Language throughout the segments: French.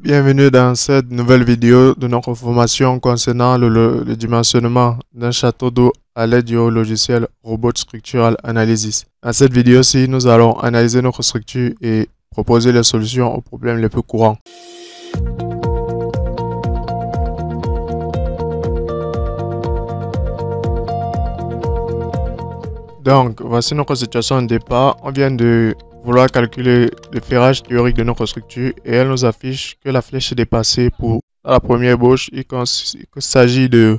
Bienvenue dans cette nouvelle vidéo de notre formation concernant le dimensionnement d'un château d'eau à l'aide du logiciel Robot Structural Analysis. Dans cette vidéo-ci, nous allons analyser notre structure et proposer les solutions aux problèmes les plus courants. Donc, voici notre situation de départ. On vient de vouloir calculer le ferrage théorique de notre structure et elle nous affiche que la flèche est dépassée pour la première ébauche. Il s'agit de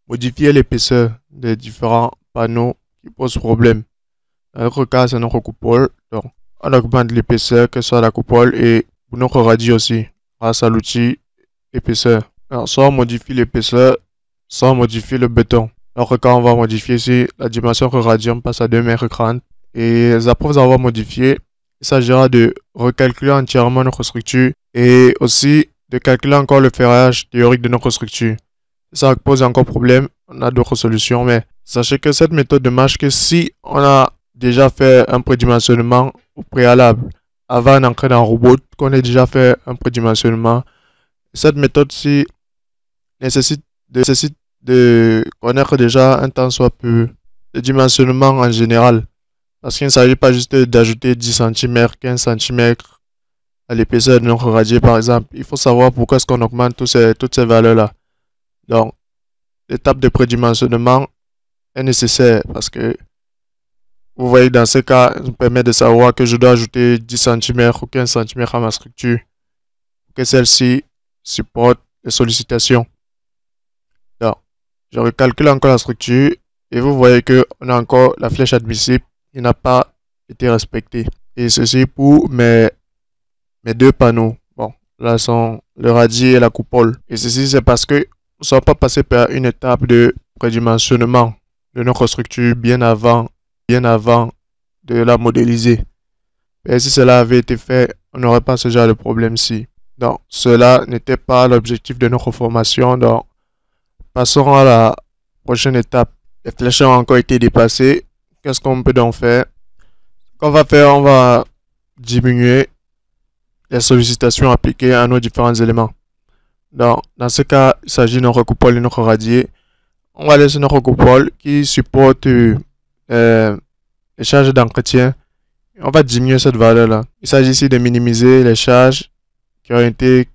modifier l'épaisseur des différents panneaux qui posent problème. Dans notre cas, c'est notre coupole. Donc, on augmente l'épaisseur, que ce soit la coupole et pour notre radis aussi, grâce à l'outil épaisseur. Alors, soit on modifie l'épaisseur, soit on modifie le béton. Alors quand on va modifier ici, la dimension que radium passe à 2,30 m. Et après avoir modifié, il s'agira de recalculer entièrement notre structure et aussi de calculer encore le ferrage théorique de notre structure. Ça pose encore problème, on a d'autres solutions, mais sachez que cette méthode ne marche que si on a déjà fait un prédimensionnement au préalable. Avant d'entrer dans le robot, qu'on ait déjà fait un prédimensionnement. Cette méthode-ci nécessite de connaître déjà un tant soit peu le dimensionnement en général. Parce qu'il ne s'agit pas juste d'ajouter 10 cm, 15 cm à l'épaisseur de notre radier par exemple. Il faut savoir pourquoi est-ce qu'on augmente toutes ces valeurs-là. Donc, l'étape de prédimensionnement est nécessaire parce que vous voyez dans ce cas, ça me permet de savoir que je dois ajouter 10 cm ou 15 cm à ma structure pour que celle-ci supporte les sollicitations. Donc, je recalcule encore la structure et vous voyez qu'on a encore la flèche admissible qui n'a pas été respectée. Et ceci pour mes deux panneaux. Bon, là sont le radis et la coupole. Et ceci c'est parce que nous ne sommes pas passés par une étape de prédimensionnement de notre structure bien avant de la modéliser. Et si cela avait été fait, on n'aurait pas ce genre de problème-ci. Donc, cela n'était pas l'objectif de notre formation. Donc, passons à la prochaine étape. Les flèches ont encore été dépassées. Qu'est-ce qu'on peut donc faire? Qu'on va faire, on va diminuer les sollicitations appliquées à nos différents éléments. Donc, dans ce cas, il s'agit de notre coupole et notre radier. On va laisser notre coupole qui supporte les charges d'entretien. On va diminuer cette valeur-là. Il s'agit ici de minimiser les charges qui ont été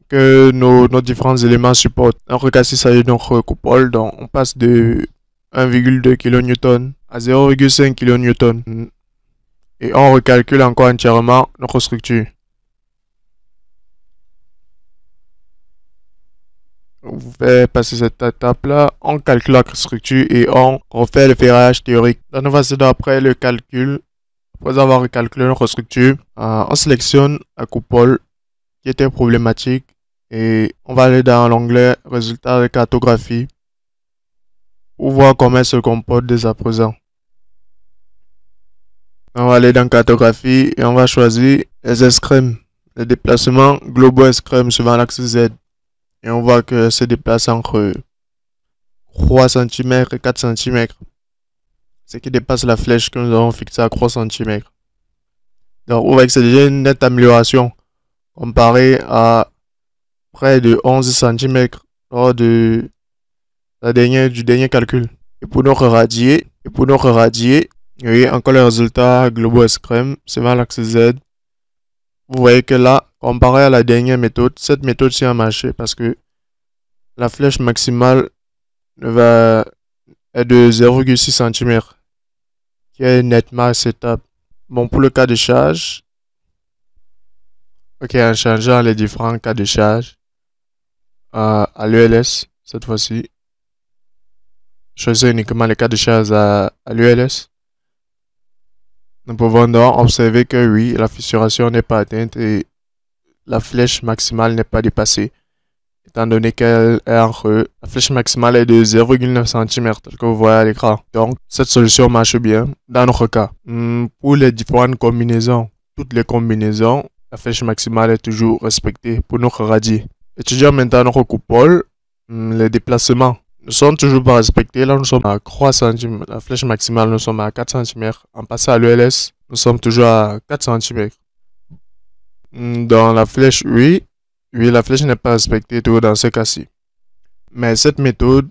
que nos différents éléments supportent. Dans notre cas, il s'agit de notre coupole. Donc, on passe de 1,2 kN à 0,5 kN. Et on recalcule encore entièrement notre structure. On fait passer cette étape-là, on calcule la structure et on refait le ferrage théorique. Dans nous voici d'après le calcul. Après avoir recalculé notre structure, on sélectionne la coupole qui était problématique et on va aller dans l'onglet résultats de cartographie pour voir comment elle se comporte dès à présent. On va aller dans cartographie et on va choisir les escrèmes, les déplacements globaux escrèmes suivant l'axe Z. Et on voit que se déplace entre 3 cm et 4 cm. Ce qui dépasse la flèche que nous avons fixée à 3 cm. Donc, vous voyez que c'est déjà une nette amélioration comparé à près de 11 cm lors du dernier calcul. Et pour notre radier, vous voyez encore le résultat globaux escrème suivant l'axe Z. Vous voyez que là, comparé à la dernière méthode, cette méthode-ci a marché parce que la flèche maximale est de 0,6 cm, qui est nettement acceptable. Bon, pour le cas de charge, ok, en changeant les différents cas de charge à l'ULS, cette fois-ci, choisir uniquement les cas de charge à l'ULS. Nous pouvons donc observer que oui, la fissuration n'est pas atteinte et la flèche maximale n'est pas dépassée. Étant donné qu'elle est entre la flèche maximale est de 0,9 cm, tel que vous voyez à l'écran. Donc, cette solution marche bien dans notre cas. Pour les différentes combinaisons, toutes les combinaisons, la flèche maximale est toujours respectée pour notre radier. Étudiant maintenant notre coupole, les déplacements ne sont toujours pas respectés. Là, nous sommes à 3 cm. La flèche maximale, nous sommes à 4 cm. En passant à l'ULS, nous sommes toujours à 4 cm. Dans la flèche, oui, Oui, la flèche n'est pas respectée toujours dans ce cas-ci. Mais cette méthode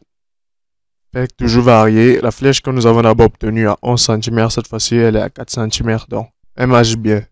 fait toujours varier. La flèche que nous avons d'abord obtenue à 11 cm, cette fois-ci, elle est à 4 cm. Donc, elle marche bien.